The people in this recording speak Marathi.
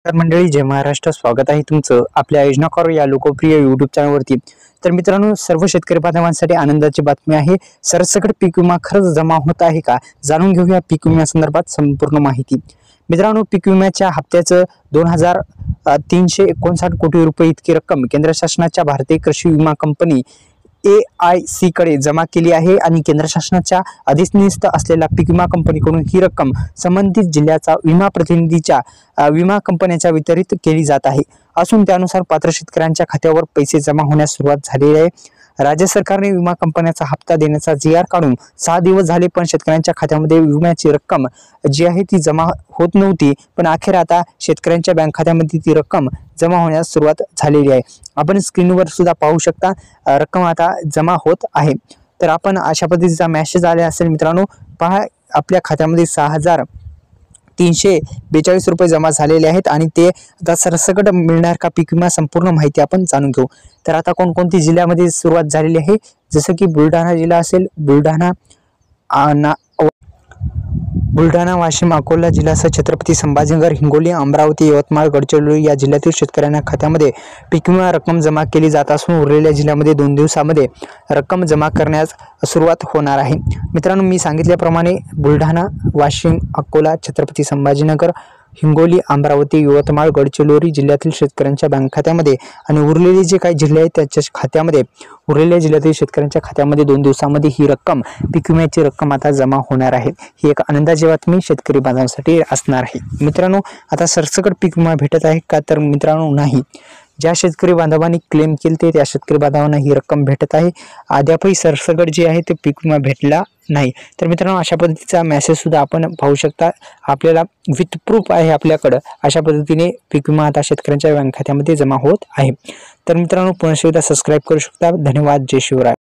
तर मंडळी, जय महाराष्ट्र. स्वागत आहे तुमचं आपल्या योजनाकार या लोकप्रिय युट्यूब चॅनलवरती. तर मित्रांनो, सर्व शेतकरी बांधवांसाठी आनंदाची बातमी आहे. सरसकट पीक विमा खरंच जमा होत आहे का? जाणून घेऊया पीक विम्यासंदर्भात संपूर्ण माहिती. मित्रांनो, पीक विम्याच्या हप्त्याचं 2359 कोटी रुपये इतकी रक्कम केंद्र शासनाच्या भारतीय कृषी विमा कंपनी AIC कडे जमा केली आहे आणि केंद्र शासनाच्या अधिनिस्थ असलेल्या पीक विमा कंपनीकडून ही रक्कम संबंधित जिल्ह्याचा विमा प्रतिनिधीच्या विमा कंपन्यांच्या वितरित केली जात आहे. असून त्यानुसार पात्र शेतकऱ्यांच्या खात्यावर पैसे जमा होण्यास सुरुवात झालेली आहे. राज्य सरकारने विमा कंपन्यांचा हप्ता देण्याचा GR काढून 6 दिवस झाले, पण शेतकऱ्यांच्या खात्यामध्ये विम्याची रक्कम जी आहे ती जमा होत नव्हती. पण अखेर आता शेतकऱ्यांच्या बँक खात्यामध्ये ती रक्कम जमा होण्यास सुरुवात झालेली आहे. आपण स्क्रीनवर सुद्धा पाहू शकता, रक्कम आता जमा होत आहे. तर आपण अशा पद्धतीचा मेसेज आला असेल मित्रांनो, पहा आपल्या खात्यामध्ये 6342 रुपये जमा झालेले आहेत आणि ते आता सरसकट मिळणार का पीक विमा, संपूर्ण माहिती आपण जाणून घेऊ. तर आता कोणकोणती जिल्ह्यामध्ये सुरुवात झालेली आहे, जसं की बुलढाणा जिल्हा असेल, बुलढाणा, वाशिम, अकोला जिल्ह्यासह छत्रपती संभाजीनगर, हिंगोली, अमरावती, यवतमाळ, गडचिरोली या जिल्ह्यातील शेतकऱ्यांना खात्यामध्ये पीक विमा रक्कम जमा केली जात असून उरलेल्या जिल्ह्यामध्ये 2 दिवसामध्ये रक्कम जमा करण्यास सुरुवात होणार आहे. मित्रांनो, मी सांगितल्याप्रमाणे बुलढाणा, वाशिम, अकोला, छत्रपती संभाजीनगर, हिंगोली, अमरावती, यवतमाळ, गडचिरोली जिल्ह्यातील शेतकऱ्यांच्या बँक खात्यामध्ये आणि उरलेले जे काही जिल्हे आहेत त्याच्या खात्यामध्ये, उरलेल्या जिल्ह्यातील शेतकऱ्यांच्या खात्यामध्ये 2 दिवसामध्ये ही रक्कम, पीक विम्याची रक्कम आता जमा होणार आहे. ही एक आनंदाची बातमी शेतकरी बांधवांसाठी असणार आहे. मित्रांनो, आता सरसकट पीक विमा भेटत आहे का? तर मित्रांनो, नाही. ज्या शेतकरी बांधवांनी क्लेम केले त्या शेतकरी बांधवांना ही रक्कम भेटत आहे. अद्यापही सरसकट जे आहे ते पीक विमा भेटला नाही. तर मित्रांनो, अशा पद्धतीचा मेसेज सुद्धा आपण पाहू शकता. आपल्याला विथ प्रूफ आहे आपल्याकडं. अशा पद्धतीने पीक विमा आता शेतकऱ्यांच्या बँक खात्यामध्ये जमा होत आहे. तर मित्रांनो, पुन्हा एकदा सबस्क्राईब करू शकता. धन्यवाद. जय शिवराय.